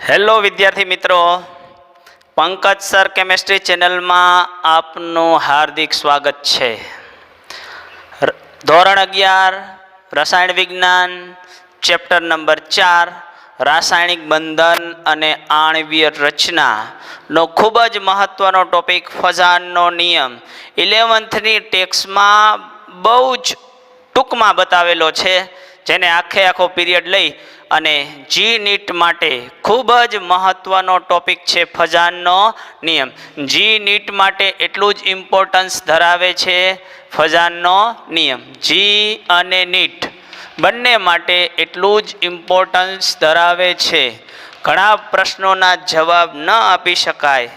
Hello વિદ્યાર્થી મિત્રો, Pankaj sir chemistry ચેનલમાં આપનું હાર્દિક સ્વાગત છે. ધોરણ 11 રસાયણ વિજ્ઞાન ચેપ્ટર નંબર 4 રાસાયણિક બંધન અને આણ્વીય રચનાનો ખૂબ જ મહત્વનો ટોપિક ફઝાનનો નિયમ 11th ટેક્સ્ટમાં બહુ જ ટૂંકમાં બતાવેલો છે, જેને આખો પીરિયડ લઈ અને જી નીટ માટે ખૂબ જ મહત્વનો ટોપિક છે ફઝાનનો નિયમ. જી નીટ માટે એટલું જ ઇમ્પોર્ટન્સ ધરાવે છે ફઝાનનો નિયમ. જી અને નીટ બંને માટે એટલું જ ઇમ્પોર્ટન્સ ધરાવે છે. ઘણા પ્રશ્નોના જવાબ ન આપી શકાય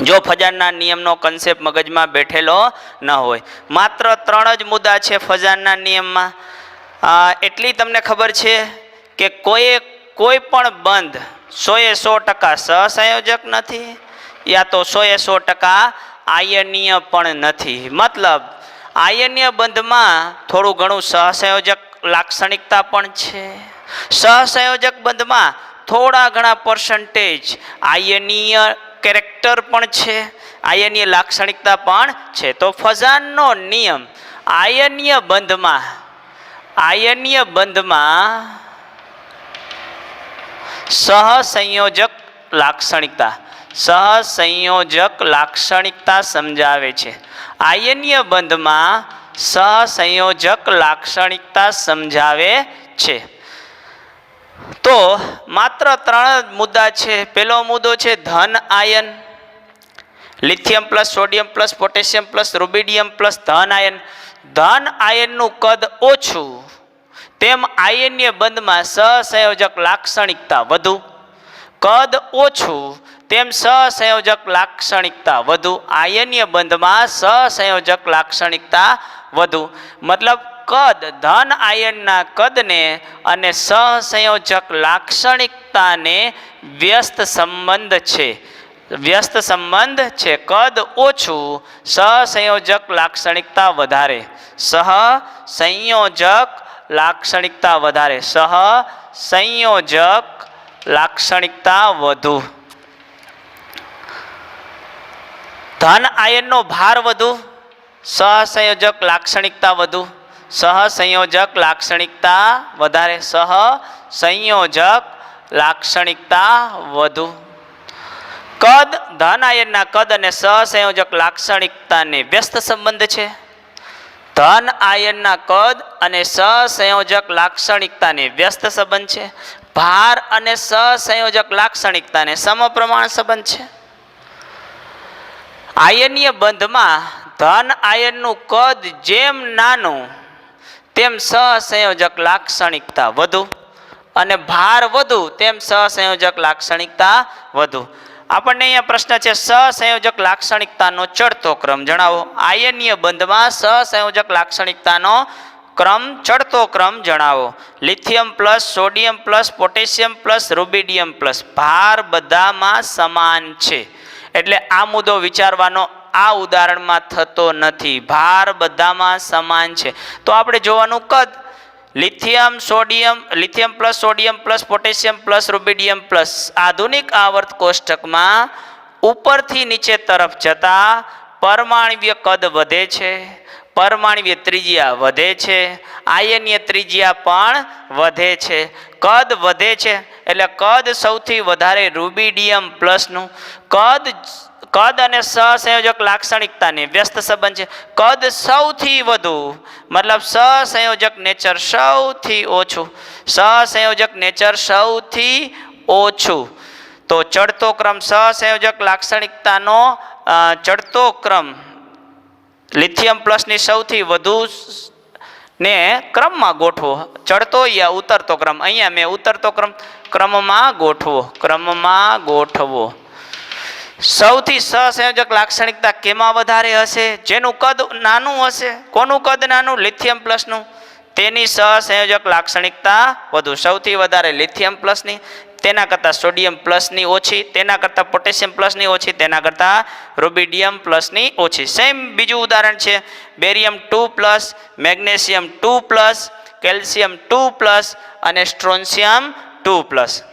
જો ફઝાનના નિયમનો કન્સેપ્ટ મગજમાં બેઠેલો ન હોય. માત્ર 3 જ મુદ્દા છે ફઝાનના નિયમમાં. એટલી તમને ખબર છે કે કોઈ પણ બંધ 100% સહસંયોજક નથી, યા તો 100% આયનીય પણ નથી. મતલબ આયનીય બંધમાં થોડું ઘણું સહસંયોજક લાક્ષણિકતા પણ છે, સહસંયોજક બંધમાં થોડા ઘણા પર્સન્ટેજ આયનીય કેરેક્ટર પણ છે, આયનીય લાક્ષણિકતા પણ છે. તો ફઝાનનો નિયમ આયનીય બંધમાં સહસંયોજક લાક્ષણિકતા સમજાવે છે. આયનીય બંધમાં સહસંયોજક લાક્ષણિકતા સમજાવે છે. તો માત્ર 3 મુદ્દા છે. પહેલો મુદ્દો છે ધન આયન, lithium plus sodium plus potassium plus rubidium plus ધન આયન. ધન આયનનું કદ ઓછું તેમ આયનીય બંધમાં સહસંયોજક લાક્ષણિકતા વધુ. કદ ઓછું તેમ સહસંયોજક લાક્ષણિકતા વધુ. આયનીય બંધમાં સહસંયોજક લાક્ષણિકતા વધુ. મતલબ કદ, ધન આયનના કદને અને સહસંયોજક લાક્ષણિકતાને વ્યસ્ત સંબંધ છે. કદ ઓછું, સહસંયોજક લાક્ષણિકતા વધારે. સહસંયોજક લાક્ષણિકતા વધારે, સહસંયોજક લાક્ષણિકતા વધુ. ધન આયનનો ભાર વધુ, સહસંયોજક લાક્ષણિકતા વધુ. સહસંયોજક લાક્ષણિકતા વધારે, સહસંયોજક લાક્ષણિકતા વધુ. કદ, ધન આયનના કદ અને સહસંયોજક લાક્ષણિકતાને વ્યસ્ત સંબંધ છે. ધન આયનના કદ અને સહસંયોજક લાક્ષણિકતાને વ્યસ્ત સંબંધ છે. ભાર અને સહસંયોજક લાક્ષણિકતાને સમપ્રમાણ સંબંધ છે. આયનીય બંધમાં ધન આયનનું કદ જેમ નાનું તેમ સહસંયોજક લાક્ષણિકતા વધુ, અને ભાર વધુ તેમ સહસંયોજક લાક્ષણિકતા વધુ. આપણને અહીંયા પ્રશ્ન છે સહસંયોજક લાક્ષણિકતાનો ચડતો ક્રમ જણાવો. આયનીય બંધમાં સહસંયોજક લાક્ષણિકતાનો ચડતો ક્રમ જણાવો. Lithium plus sodium plus potassium plus rubidium plus. ભાર બધામાં સમાન છે, એટલે આ મુદ્દો વિચારવાનો આ ઉદાહરણમાં થતો નથી. ભાર બધામાં સમાન છે તો આપણે જોવાનું કદ. Lithium plus sodium plus potassium plus rubidium plus. આધુનિક આવર્ત કોષ્ટકમાં ઉપરથી નીચે તરફ જતા પરમાણ્વીય કદ વધે છે, પરમાણ્વીય ત્રિજ્યા વધે છે, આયનીય ત્રિજ્યા પણ વધે છે. કદ વધે છે એટલે કદ સૌથી વધારે રૂબિડિયમ પ્લસનું. કદ અને સહસંયોજક લાક્ષણિકતાને વ્યસ્ત સંબંધ છે. કદ સૌથી વધુ, મતલબ સહસંયોજક નેચર સૌથી ઓછું. સહસંયોજક નેચર સૌથી ઓછું. તો ચડતો ક્રમ સહસંયોજક લાક્ષણિકતાનો ચડતો ક્રમ લિથિયમ પ્લસની સૌથી વધુ ને ક્રમમાં ગોઠવો. ચડતો યા ઉતરતો ક્રમ, અહીંયા મેં ઉતરતો ક્રમમાં ગોઠવો. સૌથી સહસંયોજક લાક્ષણિકતા કેમાં વધારે હશે? જેનું કદ નાનું હશે. કોનું કદ નાનું? લિથિયમ પ્લસનું. તેની સહસંયોજક લાક્ષણિકતા વધુ. સૌથી વધારે લિથિયમ પ્લસની, તેના કરતાં સોડિયમ પ્લસની ઓછી, તેના કરતાં પોટેશિયમ પ્લસની ઓછી, તેના કરતાં રૂબિડિયમ પ્લસની ઓછી. સેમ બીજું ઉદાહરણ છે barium 2 plus, magnesium 2 plus, calcium 2 plus અને સ્ટ્રોન્શિયમ 2 પ્લસ.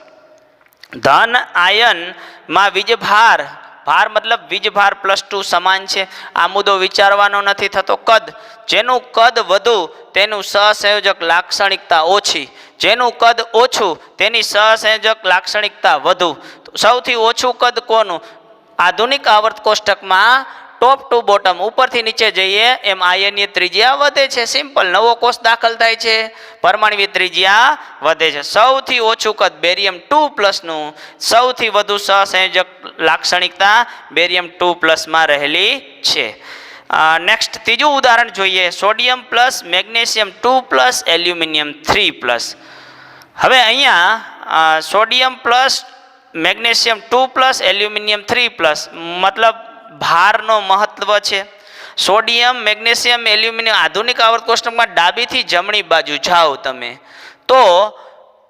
ધન આયનમાં વીજભાર, ભાર મતલબ વીજભાર +2 સમાન છે. આ મુદ્દો વિચારવાનો નથી થતો. કદ, જેનું કદ વધુ તેનું સહસંયોજક લાક્ષણિકતા ઓછી, જેનું કદ ઓછું તેની સહસંયોજક લાક્ષણિકતા વધુ. સૌથી ઓછું કદ કોનું? આધુનિક આવર્ત કોષ્ટકમાં ટોપ ટુ બોટમ, ઉપરથી નીચે જઈએ એમ આયનીય ત્રિજ્યા વધે છે. સિમ્પલ, નવો કોષ દાખલ થાય છે, પરમાણ્વીય ત્રિજ્યા વધે છે. સૌથી ઓછું કદ બેરિયમ 2+ નું, સૌથી વધુ સહસંયોજક લાક્ષણિકતા બેરિયમ 2+ માં રહેલી છે. નેક્સ્ટ ત્રીજું ઉદાહરણ જોઈએ. Sodium plus magnesium 2+, aluminium 3+. હવે અહીંયા સોડિયમ પ્લસ મેગ્નેશિયમ 2+, એલ્યુમિનિયમ 3+, મતલબ ભારનો મહત્વ છે. સોડિયમ, મેગ્નેશિયમ, એલ્યુમિનિયમ આધુનિક આવર્ત કોષ્ટકમાં ડાબીથી જમણી બાજુ જાઓ તમે તો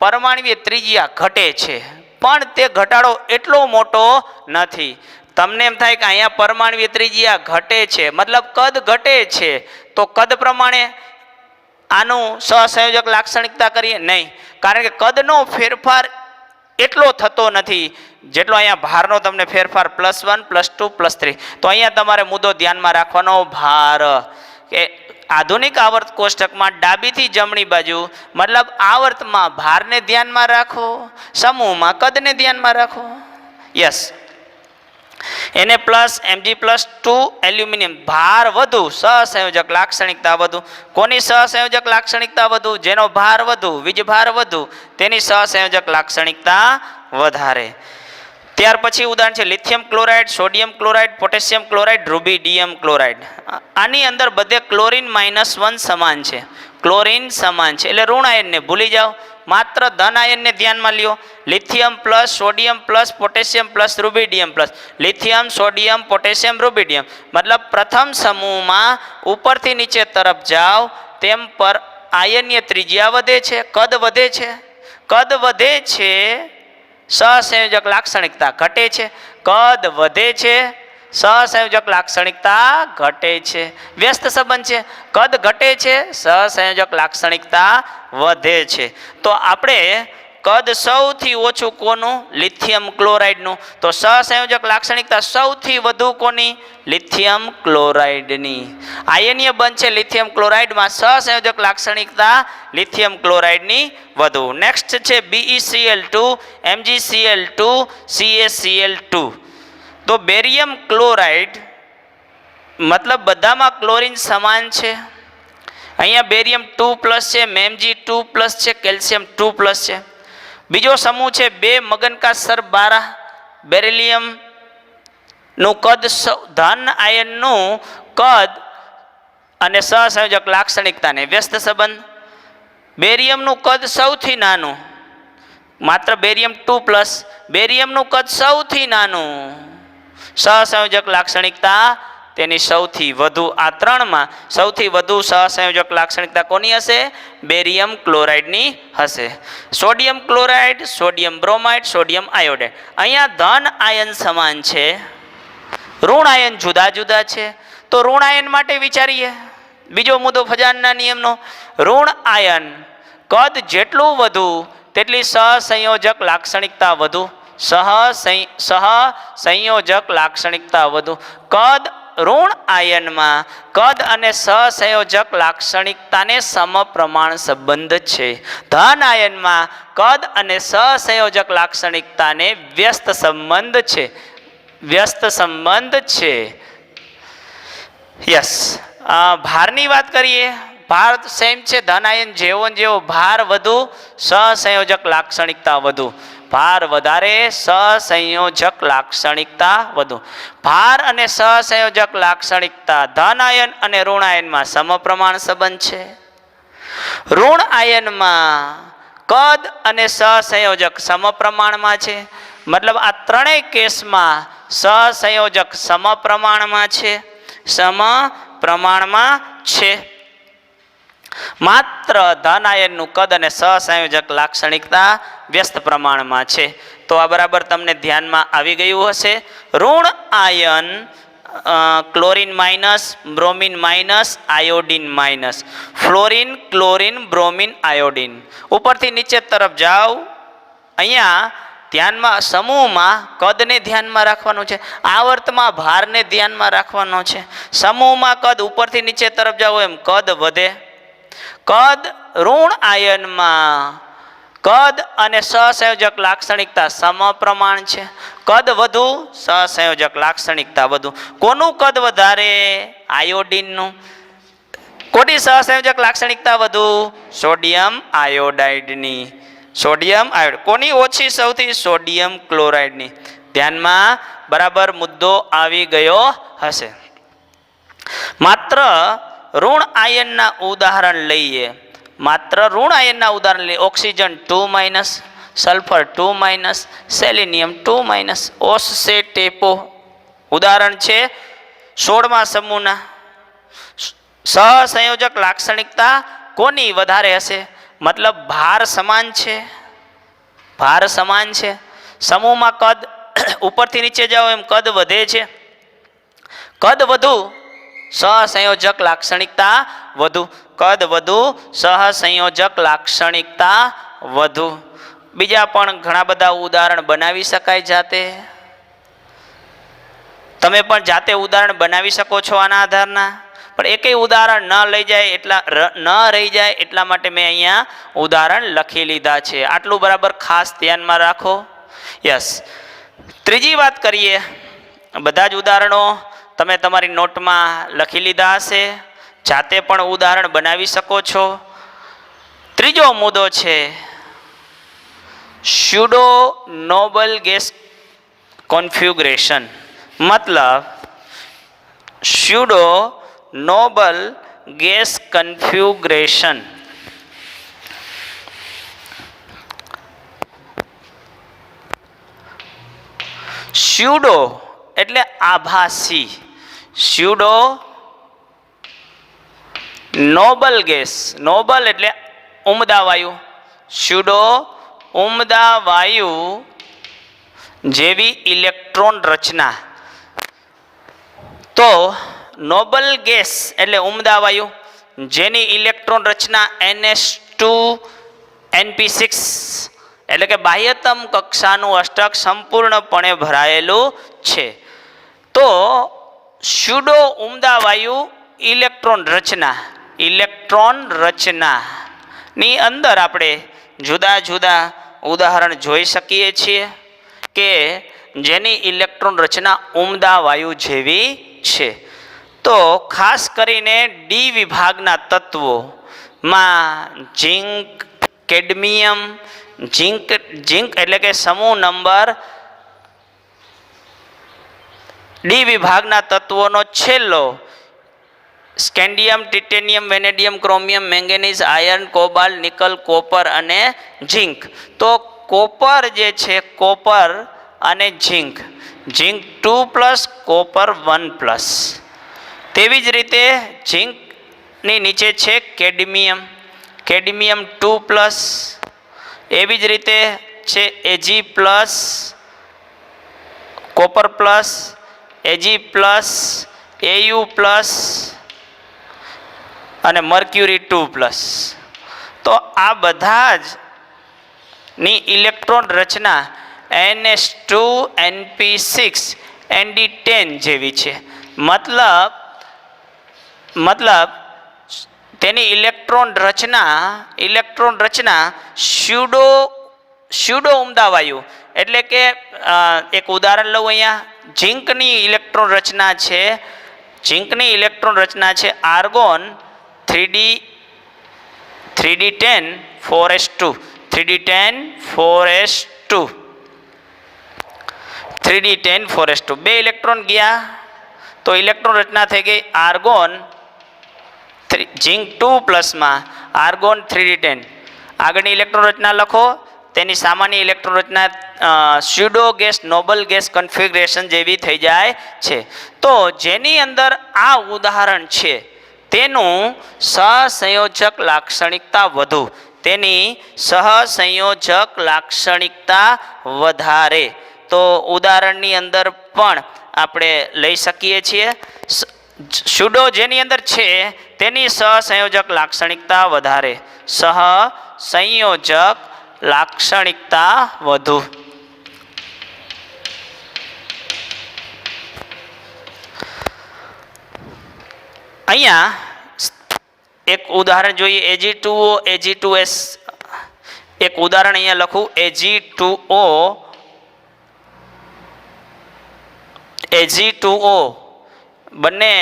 પરમાણ્વીય ત્રિજ્યા ઘટે છે, પણ તે ઘટાડો એટલો મોટો નથી. તમને એમ થાય કે અહીંયા પરમાણ્વીય ત્રિજ્યા ઘટે છે, મતલબ કદ ઘટે છે, તો કદ પ્રમાણે આનું સહસંયોજક લાક્ષણિકતા કરીએ નહીં, કારણ કે કદનો ફેરફાર એટલો થતો નથી જેટલો અહીંયા ભારનો તમને ફેરફાર +1, +2, +3. તો અહીંયા તમારે મુદ્દો ધ્યાનમાં રાખવાનો, ભાર કે આધુનિક આવર્ત કોષ્ટકમાં ડાબીથી જમણી બાજુ મતલબ આવર્તમાં ભારને ધ્યાનમાં રાખો, સમૂહમાં કદને ધ્યાનમાં રાખો. યસ, Na+Mg+2 એલ્યુમિનિયમ, ભાર વધુ, સહસંયોજક લાક્ષણિકતા વધુ. કોની સહસંયોજક લાક્ષણિકતા વધુ? જેનો ભાર વધુ, વીજભાર વધુ, તેની સહસંયોજક લાક્ષણિકતા વધારે. ત્યાર પછી ઉદાહરણ છે lithium chloride, sodium chloride, potassium chloride, rubidium chloride. આની અંદર બધે ક્લોરીન -1 સમાન છે, ક્લોરીન સમાન છે, એટલે ઋણ આયનને ભૂલી જાઓ, માત્ર ધન આયનને ધ્યાનમાં લ્યો. Lithium plus sodium plus potassium plus rubidium plus lithium, sodium, potassium, rubidium, મતલબ પ્રથમ સમૂહમાં ઉપરથી નીચે તરફ જાઓ તેમ પર આયનીય ત્રિજ્યા વધે છે, કદ વધે છે. કદ વધે છે, સહસંયોજક લાક્ષણિકતા ઘટે છે. કદ વધે છે, સહસંયોજક લાક્ષણિકતા ઘટે છે. વ્યસ્ત સંબંધ છે, કદ ઘટે છે, સહસંયોજક લાક્ષણિકતા વધે છે. તો આપણે કદ સૌથી ઓછું કોનું? લિથિયમ ક્લોરાઇડનું. તો સહસંયોજક લાક્ષણિકતા સૌથી વધુ કોની? લિથિયમ ક્લોરાઇડની. આયનીય બંધ છે લિથિયમ ક્લોરાઇડમાં, સહસંયોજક લાક્ષણિકતા લિથિયમ ક્લોરાઇડની વધુ. નેક્સ્ટ છે BeCl2, MgCl2, CaCl2. તો બેરિયમ ક્લોરાઇડ મતલબ બધામાં ક્લોરીન સમાન છે. અહીંયા બેરિયમ 2+ છે, Mg2+ છે, કેલ્શિયમ 2+ છે. બીજો સમૂહ છે 2 મગનકાસર 12, બેરિલિયમ નું કદ, ધન આયનનું કદ અને સહસંયોજક લાક્ષણિકતાને વ્યસ્ત સંબંધ. બેરિયમનું કદ સૌથી નાનું, માત્ર બેરિયમ 2+, બેરિયમનું કદ સૌથી નાનું, સહસંયોજક લાક્ષણિકતા તેની સૌથી વધુ. આ ત્રણમાં સૌથી વધુ સહસંયોજક લાક્ષણિકતા કોની હશે? બેરિયમ ક્લોરાઇડની હશે. Sodium chloride, sodium bromide, sodium iodide. અહીંયા ધન આયન સમાન છે, ઋણ આયન જુદા જુદા છે. તો ઋણ આયન માટે વિચારીએ. બીજો મુદ્દો ફજાનના નિયમનો. ઋણ આયન કદ જેટલું વધુ તેટલી સહસંયોજક લાક્ષણિકતા વધુ, સહસંયોજક લાક્ષણિકતા વધુ. કદ ઋણ આયનમાં કદ અને સહસંયોજક લાક્ષણિકતાને સમપ્રમાણ સંબંધ છે. ધન આયનમાં કદ અને સહસંયોજક લાક્ષણિકતાને વ્યસ્ત સંબંધ છે, વ્યસ્ત સંબંધ છે. યસ, ભારની વાત કરીએ. ભાર સેમ છે, ધન આયન જેવો જેવો ભાર વધુ, સહસંયોજક લાક્ષણિકતા વધુ. ભાર વધારે, સહસંયોજક લાક્ષણિકતા વધુ. ભાર અને સહસંયોજક લાક્ષણિકતા ધન આયન અને ઋણ આયનમાં સમપ્રમાણ સંબંધ છે. ઋણ આયનમાં કદ અને સહસંયોજક સમપ્રમાણમાં છે, મતલબ આ ત્રણેય કેસમાં સહસંયોજક સમપ્રમાણમાં છે, સમપ્રમાણમાં છે. માત્ર ધન આયનનું કદ અને સહસંયોજક લાક્ષણિકતા વ્યસ્ત પ્રમાણમાં છે. તો આ બરાબર તમને ધ્યાનમાં આવી ગયું હશે. ઋણ આયન chlorine minus, bromine minus, iodine minus, fluorine, chlorine, bromine, iodine. ઉપરથી નીચે તરફ જાઓ, અહીંયા ધ્યાનમાં સમૂહમાં કદને ધ્યાનમાં રાખવાનું છે, આવર્તમાં ભારને ધ્યાનમાં રાખવાનો છે. સમૂહમાં કદ ઉપરથી નીચે તરફ જાવ એમ કદ વધે. કદ ઋણ આયનમાં કદ અને સહસંયોજક લાક્ષણિકતા સમપ્રમાણ છે. કદ વધુ, સહસંયોજક લાક્ષણિકતા વધુ. કોનું કદ વધારે? આયોડીનનું. કોની સહસંયોજક લાક્ષણિકતા વધુ? સોડિયમ આયોડાઇડની. Sodium iodide. કોની ઓછી સૌથી? સોડિયમ ક્લોરાઇડની. ધ્યાનમાં બરાબર મુદ્દો આવી ગયો હશે. માત્ર ઋણ આયનના ઉદાહરણ લઈએ. માત્ર ઋણ આયનના ઉદાહરણ લઈએ. ઓક્સિજન 2-, સલ્ફર 2-, સેલિનિયમ 2-, ઓસેટેપો ઉદાહરણ છે 16મા સમૂહના. સહસંયોજક લાક્ષણિકતા કોની વધારે હશે? મતલબ ભાર સમાન છે. ભાર સમાન છે. સમૂહમાં કદ ઉપરથી નીચે જાઓ એમ કદ વધે છે. કદ વધુ, સહસંયોજક લાક્ષણિકતા વધુ. કદ વધુ, સહસંયોજક લાક્ષણિકતા વધુ. બીજા પણ ઘણા બધા ઉદાહરણ બનાવી શકાય જાતે. તમે પણ જાતે ઉદાહરણ બનાવી શકો છો આના આધારના. પણ એકેય ઉદાહરણ ન રહી જાય એટલા માટે મેં અહીંયા ઉદાહરણ લખી લીધા છે. આટલું બરાબર ખાસ ધ્યાનમાં રાખો. યસ. ત્રીજી વાત કરીએ. બધા જ ઉદાહરણો તમે તમારી નોટમાં લખી લીધા હશે. જાતે પણ ઉદાહરણ બનાવી શકો છો. ત્રીજો મુદ્દો છે સ્યુડો નોબલ ગેસ કોન્ફિગ્યુરેશન. મતલબ pseudo noble gas configuration. Pseudo એટલે આભાસી. Pseudo noble gas. નોબલ એટલે ઉમદા વાયુ. સ્યુડો ઉમદા વાયુ જેવી ઇલેક્ટ્રોન રચના. તો નોબલ ગેસ એટલે ઉમદા વાયુ જેની ઇલેક્ટ્રોન રચના NH2NP6 એટલે કે બાહ્યતમ કક્ષાનું અષ્ટક સંપૂર્ણપણે ભરાયેલું છે. તો સ્યુડો ઉમદા વાયુ ઇલેક્ટ્રોન રચનાની અંદર આપણે જુદા જુદા ઉદાહરણ જોઈ શકીએ છીએ કે જેની ઇલેક્ટ્રોન રચના ઉમદા વાયુ જેવી છે. તો ખાસ કરીને ડી વિભાગના તત્વોમાં ઝિંક, કેડમિયમ, ઝિંક એટલે કે સમૂહ નંબર ડી વિભાગના તત્વોનો છેલ્લો scandium, titanium, vanadium, chromium, manganese, iron, cobalt, nickel, copper અને ઝિંક. તો કોપર જે છે, કોપર અને ઝિંક 2+, કોપર 1+. તેવી જ રીતે ઝિંકની નીચે છે કેડમિયમ 2+. એવી જ રીતે છે Ag+, copper plus, Ag+, Au+, અને મર્ક્યુરી 2+. તો આ બધા જ ની ઇલેક્ટ્રોન રચના NH2NP6 ND10 જેવી છે. મતલબ તેની ઇલેક્ટ્રોન રચના સ્યુડો ઉમદા વાયુ એટલે કે એક ઉદાહરણ લઉં અહીંયા. ઝિંકની ઇલેક્ટ્રોન રચના છે આર્ગોન 3D10 4s2 બે ઇલેક્ટ્રોન ગયા તો ઇલેક્ટ્રોન રચના થઈ ગઈ આર્ગોન ઝિંક 2+ માં આર્ગોન 3D10. આગળની ઇલેક્ટ્રોન રચના લખો. તેની સામાન્ય ઇલેક્ટ્રોન રચના pseudo gas noble gas configuration જેવી થઈ જાય છે. તો જેની અંદર આ ઉદાહરણ છે તેનું સહસંયોજક લાક્ષણિકતા વધુ, તેની સહસંયોજક લાક્ષણિકતા વધારે. તો ઉદાહરણની અંદર પણ આપણે લઈ શકીએ છીએ. સ્યુડો જેની અંદર છે તેની સહસંયોજક લાક્ષણિકતા વધારે, સહસંયોજક લાક્ષણિકતા વધુ. અહીંયા એક ઉદાહરણ જોઈએ, Ag2O Ag2S. એક ઉદાહરણ અહીંયા લખું, Ag2O Ag2O બંને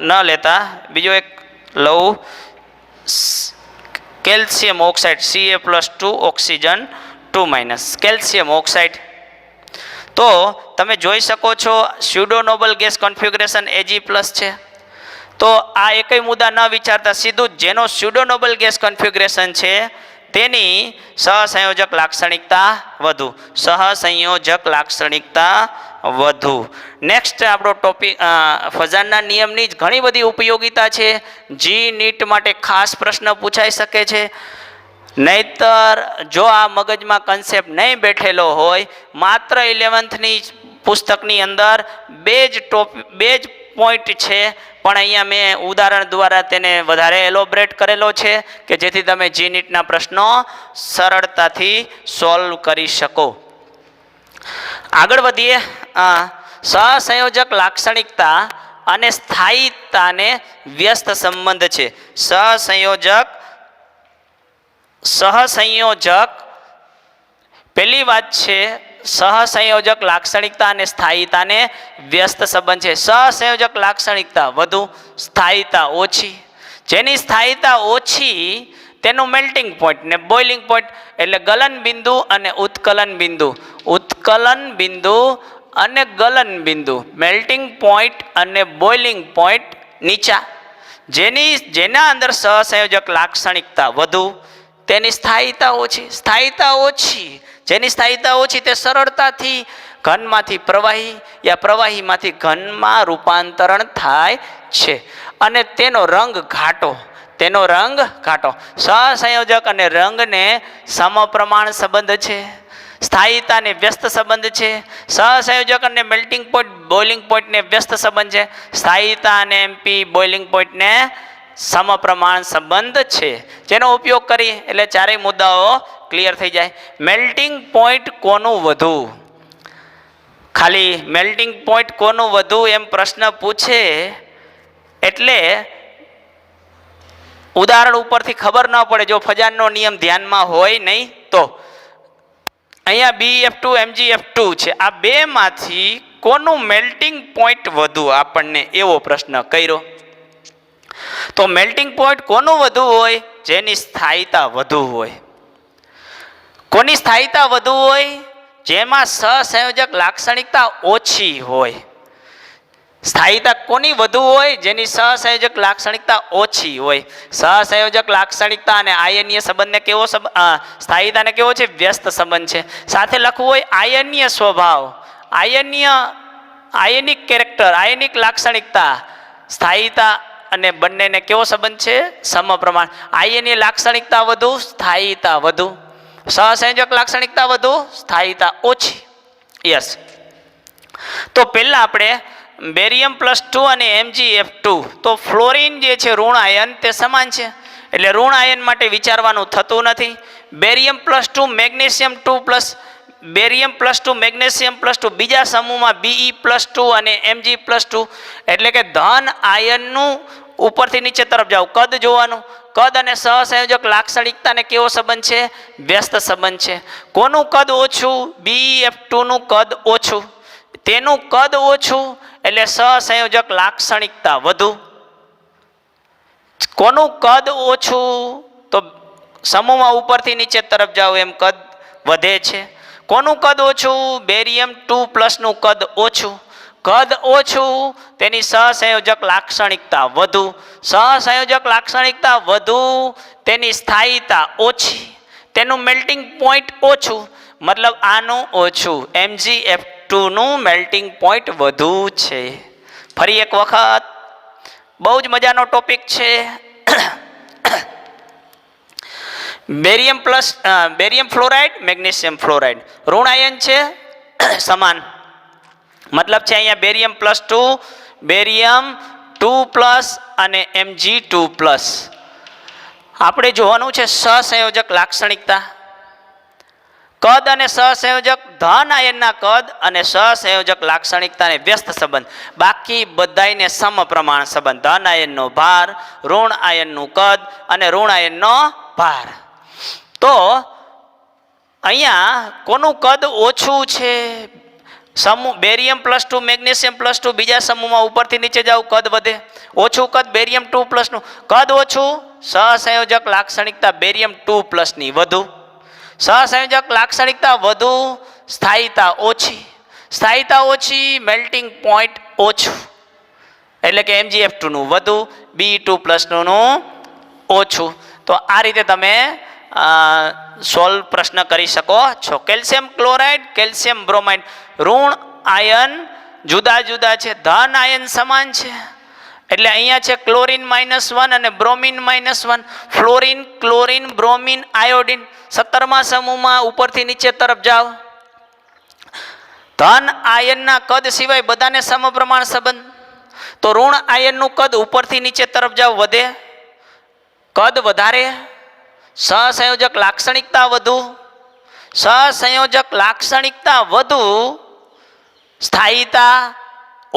ન લેતા બીજો એક લઉં, calcium oxide Ca+2 oxygen 2- calcium oxide. તો તમે જોઈ શકો છો pseudo noble gas configuration Ag+ છે. તો આ એકય મુદ્દા ન વિચારતા સીધું જેનો સ્યુડો નોબલ ગેસ કોન્ફિગરેશન છે તેની સહસંયોજક લાક્ષણિકતા વધુ, સહસંયોજક લાક્ષણિકતા વધુ. નેક્સ્ટ આપણો ટોપિક ફઝાનના નિયમની જ ઘણી બધી ઉપયોગિતા છે. જી નીટ માટે ખાસ પ્રશ્ન પૂછાઈ શકે છે. નહીતર જો આ મગજમાં કન્સેપ્ટ નહીં બેઠેલો હોય, માત્ર 11th પુસ્તકની અંદર બે જ પોઈન્ટ છે, પણ અહીંયા મેં ઉદાહરણ દ્વારા તેને વધારે એલોબરેટ કરેલો છે કે જેથી તમે જી નીટના પ્રશ્નો સરળતાથી સોલ્વ કરી શકો. આગળ વધીએ. સહસંયોજક લાક્ષણિકતા અને સ્થાયીતાને વ્યસ્ત સંબંધ છે. સહસંયોજક પહેલી વાત છે, સહસંયોજક લાક્ષણિકતા અને સ્થાયીતાને વ્યસ્ત સંબંધ છે. સહસંયોજક લાક્ષણિકતા વધુ, સ્થાયીતા ઓછી. જેની સ્થાયીતા ઓછી તેનું મેલ્ટિંગ પોઈન્ટ ને બોઇલિંગ પોઈન્ટ એટલે ગલન બિંદુ અને ઉત્કલન બિંદુ, ઉત્કલન બિંદુ અને ગલન બિંદુ, મેલ્ટિંગ પોઈન્ટ અને બોઇલિંગ પોઈન્ટ નીચા. જેના અંદર સહસંયોજક લાક્ષણિકતા વધુ તેની સ્થાયીતા ઓછી. સ્થાયીતા ઓછી, જેની સ્થાયીતા ઓછી તે સરળતાથી ઘનમાંથી પ્રવાહી યા પ્રવાહીમાંથી ઘનમાં રૂપાંતરણ થાય છે અને તેનો રંગ ઘાટો, સહસંયોજક અને રંગને સમપ્રમાણ સંબંધ છે. સ્થાયીતાને વ્યસ્ત સંબંધ છે. સહસંયોજક અને મેલ્ટિંગ પોઈન્ટ બોઇલિંગ પોઈન્ટને વ્યસ્ત સંબંધ છે. સ્થાયીતા અને એમપી બોઇલિંગ પોઈન્ટને સમપ્રમાણ સંબંધ છે. જેનો ઉપયોગ કરી એટલે ચારેય મુદ્દાઓ ક્લિયર થઈ જાય. મેલ્ટિંગ પોઈન્ટ કોનું વધુ, ખાલી મેલ્ટિંગ પોઈન્ટ કોનું વધુ એમ પ્રશ્ન પૂછે એટલે ઉદાહરણ ઉપરથી ખબર ન પડે, જો ફજાનનો નિયમ ધ્યાનમાં હોય નહીં તો. અહીંયા BF2 MgF2 છે, આ બેમાંથી કોનું મેલ્ટિંગ પોઈન્ટ વધુ, આપણને એવો પ્રશ્ન કર્યો. તો મેલ્ટિંગ પોઈન્ટ કોનું વધુ હોય, જેની સ્થાયીતા વધુ હોય. કોની સ્થાયીતા વધુ હોય, જેમાં સહસંયોજક લાક્ષણિકતા ઓછી હોય. સ્થાયીતા કોની વધુ હોય, જેની સહસંયોજક લાક્ષણિકતા ઓછી હોય. સહસંયોજક લાક્ષણિકતા અને આયનીય સંબંધને કેવો સ્થાયીતાને કેવો છે, વ્યસ્ત સંબંધ છે. સાથે લખવું હોય આયનીય સ્વભાવ, આયનિક કેરેક્ટર, આયનિક લાક્ષણિકતા, સ્થાયીતા અને બંનેને કેવો સંબંધ છે, સમપ્રમાણ. આયનીય લાક્ષણિકતા વધુ, સ્થાયીતા વધુ. સહસંયોજક લાક્ષણિકતા વધુ, સ્થાયીતા ઓછી. યસ. તો પહેલા આપણે બેરિયમ+2 અને MgF2. તો ફ્લોરિન જે છે ઋણ આયન તે સમાન છે એટલે ઋણ આયન માટે વિચારવાનું થતું નથી. બેરિયમ+2 મેગ્નેશિયમ+2 બીજા સમૂહમાં Be+2 અને Mg+2 એટલે કે ધન આયનનું ઉપરથી નીચે તરફ જાવ, કદ જોવાનું. કદ અને સહસંયોજક લાક્ષણિકતાને કેવો સંબંધ છે, વ્યસ્ત સંબંધ છે. કોનું કદ ઓછું, BF2 નું કદ ઓછું. તેનું કદ ઓછું એટલે સહસંયોજક લાક્ષણિકતા વધુ. કોનું કદ ઓછું, તો સમૂહમાં ઉપરથી નીચે તરફ જાવ એમ કદ વધે છે. કોનું કદ ઓછું, બેરિયમ2+ નું કદ ઓછું. કદ ઓછું તેની સહસંયોજક લાક્ષણિકતા વધુ. સહસંયોજક લાક્ષણિકતા વધુ તેની સ્થાયીતા ઓછી. તેનું મેલ્ટિંગ પોઈન્ટ ઓછું, મતલબ આનું ઓછું. MgF2 નું મેલ્ટિંગ પોઈન્ટ વધુ છે. ફરી એક વખત, બહુ જ મજાનો ટોપિક છે. બેરિયમ ફ્લોરાઇડ, મેગ્નેશિયમ ફ્લોરાઇડ ઋણ આયન છે, સમાન. મતલબ છે અહીંયા બેરિયમ+2, બેરિયમ2+ અને Mg2+. આપણે જોવાનું છે સહસંયોજક લાક્ષણિકતા. કદ અને સહસંયોજક ધન આયનના કદ અને સહસંયોજક લાક્ષણિકતાને વ્યસ્ત સંબંધ, બાકી બધાયને સમપ્રમાણ સંબંધ. ધન આયનનો ભાર, ઋણ આયનનું કદ અને ઋણ આયનનો ભાર. તો અહીંયા કોનું કદ ઓછું છે? સમૂહ બેરિયમ +2 મેગ્નેશિયમ +2 બીજા સમૂહમાં ઉપરથી નીચે જાવ કદ વધે. ઓછું કદ બેરિયમ 2+નું કદ ઓછું, સહસંયોજક લાક્ષણિકતા બેરિયમ 2+ ની વધુ. સહસંયોજક લાક્ષણિકતા વધુ, સ્થાયીતા ઓછી. સ્થાયીતા ઓછી, મેલ્ટિંગ પોઈન્ટ ઓછું, એટલે કે MgF2 નું વધુ, Be2+ નું ઓછું. તો આ રીતે તમે સોલ્વ પ્રશ્ન કરી શકો છો. કેલ્શિયમ ક્લોરાઇડ, કેલ્શિયમ બ્રોમાઇડ, ઋણ આયન જુદા જુદા છે, ધન આયન સમાન છે. એટલે અહીંયા છે ક્લોરીન -1 અને bromine -1. Fluorine, chlorine, bromine, iodine 17મા સમૂહમાં ઉપરથી નીચે તરફ જાઓ. ધન આયનના કદ સિવાય બધાને સમપ્રમાણ સંબંધ. તો ઋણ આયનનું કદ ઉપરથી નીચે તરફ જાઓ વધે, કદ વધારે, સહસંયોજક લાક્ષણિકતા વધુ. સહસંયોજક લાક્ષણિકતા વધુ, સ્થાયીતા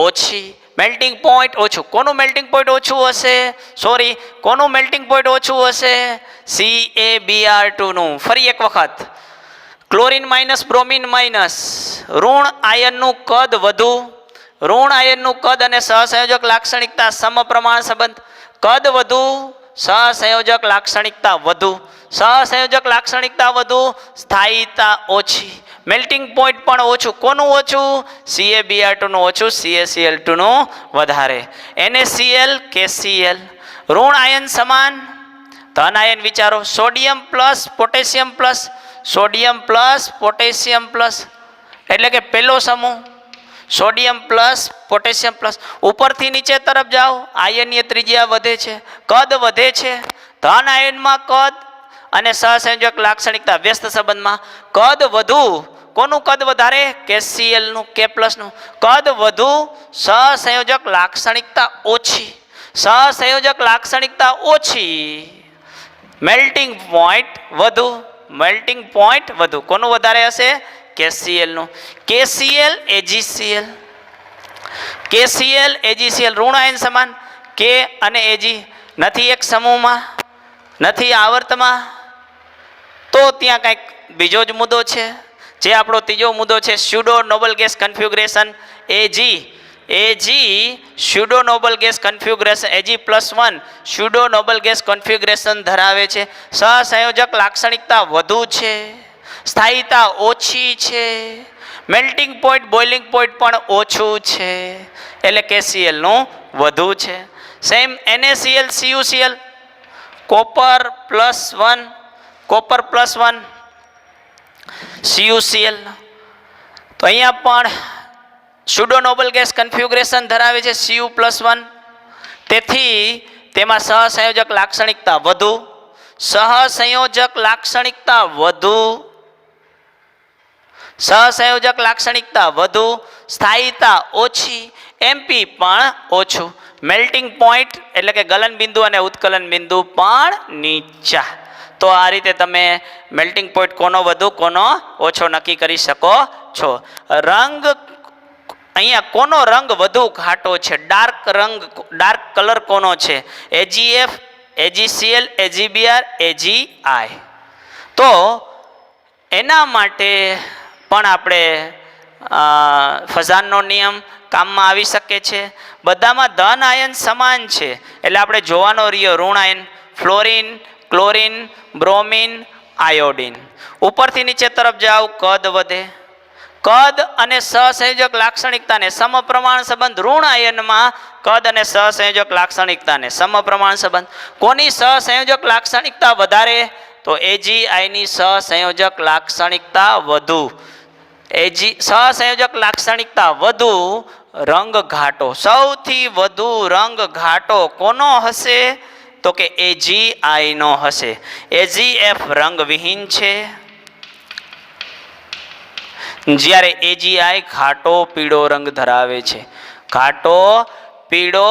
ઓછી, મેલ્ટિંગ પોઈન્ટ ઓછું. કોનું મેલ્ટિંગ પોઈન્ટ ઓછું હશે? કોનું મેલ્ટિંગ પોઈન્ટ ઓછું હશે? CaBr2 નું. ફરી એક વખત, ક્લોરીન - બ્રોમિન - ઋણ આયનનું કદ વધુ. ઋણ આયનનું કદ અને સહસંયોજક લાક્ષણિકતા સમપ્રમાણ સંબંધ. કદ વધુ, સહસંયોજક લાક્ષણિકતા વધુ. સહસંયોજક લાક્ષણિકતા વધુ, સ્થાયીતા ઓછી, મેલ્ટિંગ પોઈન્ટ પણ ઓછું. કોનું ઓછું? CaBr2 નું ઓછું, CaCl2 નું વધારે. NaCl, KCl. ઋણ આયન સમાન, ધન આયન વિચારો. Sodium plus potassium plus, sodium plus potassium plus, એટલે કે પહેલો સમૂહ સોડિયમ પ્લસ પોટેશિયમ પ્લસ. ઉપરથી નીચે તરફ જાઓ, આયનીય ત્રિજ્યા વધે છે, કદ વધે છે. ધન આયનમાં કદ અને સહસંયોજક લાક્ષણિકતા વ્યસ્ત સંબંધમાં કદ વધુ. કોનું કદ વધારે? KCl નું, K+ નું કદ વધુ, સહસંયોજક લાક્ષણિકતા ઓછી. સહસંયોજક લાક્ષણિકતા ઓછી, મેલ્ટિંગ પોઈન્ટ વધુ. મેલ્ટિંગ પોઈન્ટ વધુ. કોનું વધારે હશે? KCl નું. KCl, AgCl. KCl, AgCl ઋણ આયન સમાન. K અને Ag નથી એક સમૂહમાં, નથી આવર્તમાં, તો ત્યાં કંઈક બીજો જ મુદ્દો છે. જે આપણો ત્રીજો મુદ્દો છે, pseudo noble gas configuration. Ag pseudo noble gas configuration, Ag+1 pseudo noble gas configuration ધરાવે છે. સહસંયોજક લાક્ષણિકતા વધુ છે, સ્થાયીતા ઓછી છે, મેલ્ટિંગ પોઈન્ટ બોઇલિંગ પોઈન્ટ પણ ઓછું છે, એટલે KCl નું વધુ છે. Same NaCl, CuCl, copper +1 CuCl. તો અહીંયા પણ સ્યુડો નોબલ ગેસ કન્ફિગ્યુરેશન ધરાવે છે, Cu+1. તેથી તેમાં સહસંયોજક લાક્ષણિકતા વધુ. સહસંયોજક લાક્ષણિકતા વધુ, સહસંયોજક લાક્ષણિકતા વધુ, સ્થાયીતા ઓછી, MP પણ ઓછું, મેલ્ટિંગ પોઈન્ટ એટલે કે ગલન બિંદુ અને ઉત્કલન બિંદુ પણ નીચા. તો આ રીતે તમે મેલ્ટિંગ પોઈન્ટ કોનો વધુ કોનો ઓછો નક્કી કરી શકો છો. રંગ, અહીંયા કોનો રંગ વધુ ઘાટો છે? ડાર્ક કલર કોનો છે? AgF, AgCl, AgBr, Agi. તો એના માટે પણ આપણે ફઝાનનો નિયમ કામમાં આવી શકે છે. બધામાં ધન આયન સમાન છે, એટલે આપણે જોવાનો રહ્યો ઋણ આયન. Fluorine, chlorine, bromine, iodine. ઉપરથી નીચે તરફ જાઓ, કદ વધે. કદ અને સહસંયોજક લાક્ષણિકતાને સમપ્રમાણ સંબંધ. ઋણ આયનમાં કદ અને સહસંયોજક લાક્ષણિકતાને સમપ્રમાણ સંબંધ. કોની સહસંયોજક લાક્ષણિકતા વધારે? તો Agi ની સહસંયોજક લાક્ષણિકતા વધુ. સહસંયોજક લાક્ષણિકતા વધુ, રંગ ઘાટો. સૌથી વધુ રંગ ઘાટો કોનો હશે? તો કે Agi નો હશે. AgF રંગવિહીન છે, જ્યારે Agi ઘાટો પીળો રંગ ધરાવે છે. ઘાટો પીળો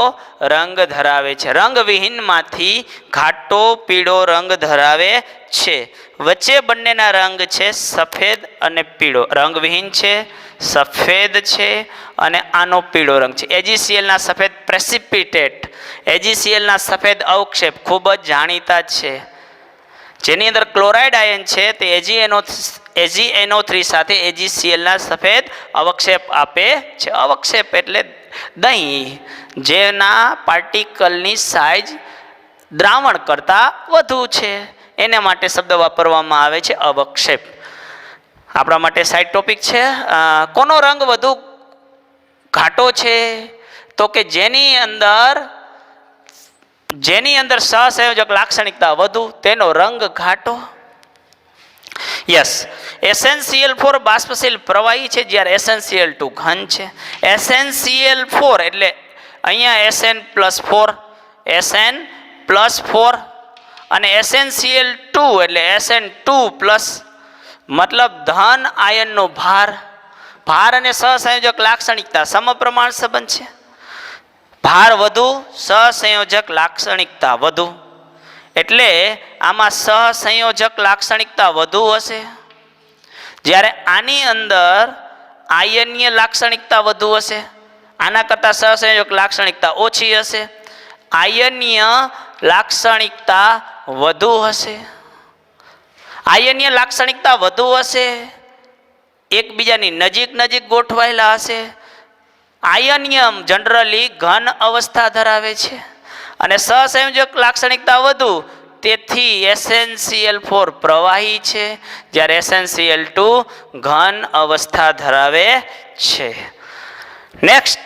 રંગ ધરાવે છે. રંગવિહીનમાંથી ઘાટો પીળો રંગ ધરાવે છે. વચ્ચે બંનેના રંગ છે સફેદ અને પીળો, રંગવિહીન છે, સફેદ છે અને આનો પીળો રંગ છે. એજીસીએલના સફેદ પ્રેસિપિટેટ, એજીસીએલના સફેદ અવક્ષેપ ખૂબ જ જાણીતા છે. જેની અંદર ક્લોરાઇડ આયન છે તે AgNO3 સાથે AgClના સફેદ અવક્ષેપ આપે છે. અવક્ષેપ એટલે દહીં જેના પાર્ટિકલની સાઇઝ દ્રાવણ કરતાં વધુ છે, એને માટે શબ્દ વાપરવામાં આવે છે અવક્ષેપ. આપણા માટે સાઇડ ટોપિક છે. કોનો રંગ વધુ ઘાટો છે? તો કે જેની અંદર સહસંયોજક લાક્ષણિકતા વધુ તેનો રંગ ઘાટો. યસ, SnCl4 બાષ્પશીલ પ્રવાહી છે, જ્યારે SnCl2 ઘન છે. SnCl4 એટલે અહીંયા SN+4 અને SnCl2 એટલે SN2+, મતલબ ધન આયનનો ભાર અને સહસંયોજક લાક્ષણિકતા સમપ્રમાણ સંબંધ છે. ભાર વધુ, સહસંયોજક લાક્ષણિકતા વધુ, એટલે આમાં સહસંયોજક લાક્ષણિકતા વધુ હશે, જ્યારે આની અંદર આયનીય લાક્ષણિકતા વધુ હશે. આના કરતાં સહસંયોજક લાક્ષણિકતા ઓછી હશે, આયનીય લાક્ષણિકતા વધુ હશે. આયનીય લાક્ષણિકતા વધુ હશે, એકબીજાની નજીક ગોઠવાયેલા હશે. આયનિયમ જનરલી ઘન અવસ્થા ધરાવે છે અને સહસંયોજક લાક્ષણિકતા વધુ, તેથી SnCl4 પ્રવાહી છે, જ્યારે SnCl2 ઘન અવસ્થા ધરાવે છે. નેક્સ્ટ,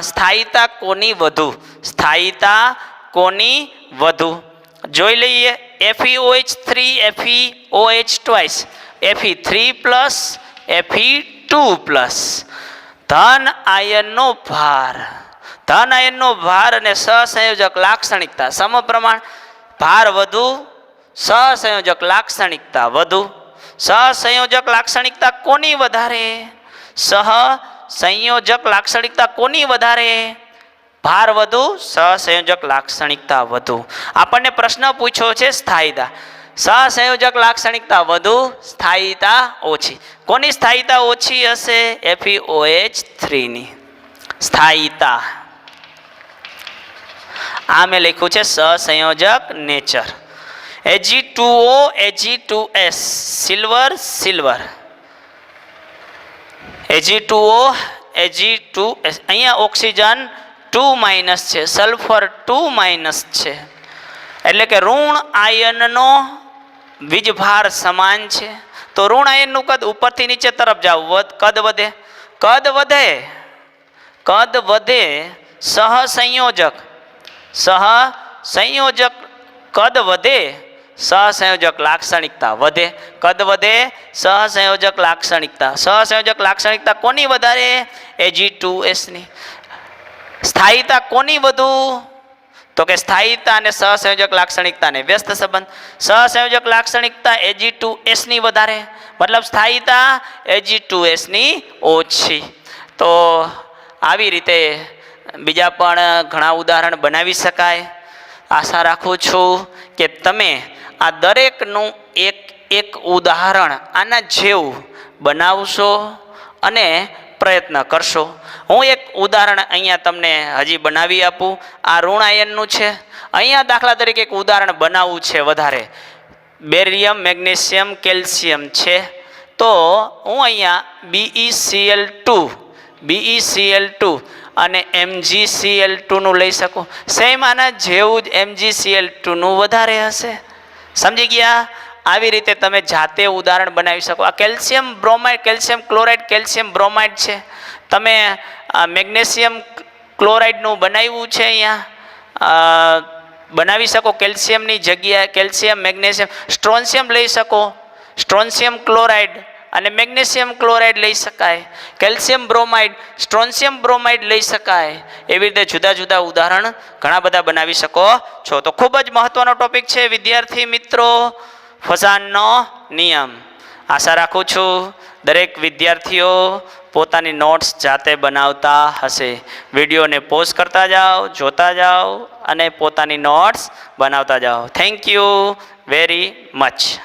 સ્થાયીતા કોની વધુ? સ્થાયીતા કોની વધુ જોઈ લઈએ. FeOH3 FeOH twice, Fe3+, Fe2+. ધન આયનનો ભાર અને સહસંયોજક લાક્ષણિકતા સમપ્રમાણ. ભાર વધુ, સહસંયોજક લાક્ષણિકતા વધુ. સહસંયોજક લાક્ષણિકતા કોની વધારે? સહસંયોજક લાક્ષણિકતા કોની વધારે? ભાર વધુ, સહસંયોજક લાક્ષણિકતા વધુ. આપણને પ્રશ્ન પૂછ્યો છે સ્થાયીતા. સહસંયોજક લાક્ષણિકતા વધુ, સ્થાયીતા ઓછી. કોની સ્થાયીતા ઓછી હશે? FeOH3 ની સ્થાયીતા. આ મેં લખ્યું છે સહસંયોજક nature. Ag2O Ag2S, silver, Ag2O Ag2S. અહીંયા ઓક્સિજન 2- છે, સલ્ફર 2- છે, એટલે કે ઋણ આયનનો વીજભાર સમાન છે. તો ઋણ આયનનું કદ ઉપરથી નીચે તરફ જાવ, કદ વધે, સહસંયોજક કદ વધે, સહસંયોજક લાક્ષણિકતા વધે. કદ વધે, સહસંયોજક લાક્ષણિકતા કોની વધારે? Ag2S ની. સ્થાયીતા કોની વધુ? તો કે સ્થાયીતા અને સહસંયોજક લાક્ષણિકતાને વ્યસ્ત સંબંધ. સહસંયોજક લાક્ષણિકતા Ag2S ની વધારે, મતલબ સ્થાયીતા Ag2S ની ઓછી. તો આવી રીતે બીજા પણ ઘણા ઉદાહરણ બનાવી શકાય. આશા રાખું છું કે તમે આ દરેકનું એક ઉદાહરણ આના જેવું બનાવશો અને પ્રયત્ન કરશો. હું એક ઉદાહરણ અહીંયા તમને હજી બનાવી આપું. આ ઋણ આયનનું છે. અહીંયા દાખલા તરીકે એક ઉદાહરણ બનાવવું છે વધારે. બેરિયમ, મેગ્નેશિયમ, કેલ્શિયમ છે. તો હું અહીંયા BeCl2 અને MgCl2 નું લઈ શકું. સેમ આના જેવું જ MgCl2 નું વધારે હશે. સમજી ગયા? આવી રીતે તમે જાતે ઉદાહરણ બનાવી શકો. આ calcium bromide, calcium chloride, calcium bromide છે. તમે મેગ્નેશિયમ ક્લોરાઇડનું બનાવ્યું છે, અહીંયા બનાવી શકો. કેલ્શિયમની જગ્યાએ કેલ્શિયમ, મેગ્નેશિયમ, સ્ટ્રોન્શિયમ લઈ શકો. સ્ટ્રોન્શિયમ ક્લોરાઇડ અને મેગ્નેશિયમ ક્લોરાઇડ લઈ શકાય. કેલ્શિયમ બ્રોમાઇડ, સ્ટ્રોન્શિયમ બ્રોમાઇડ લઈ શકાય. એવી રીતે જુદા જુદા ઉદાહરણ ઘણા બધા બનાવી શકો છો. તો ખૂબ જ મહત્વનો ટોપિક છે વિદ્યાર્થી મિત્રો, ફસાનનો નિયમ. આશા રાખું છું દરેક વિદ્યાર્થીઓ પોતાની નોટ્સ જાતે બનાવતા હશે. વિડીયોને પોઝ કરતા જાઓ, જોતા જાઓ અને પોતાની નોટ્સ બનાવતા જાઓ. Thank you very much.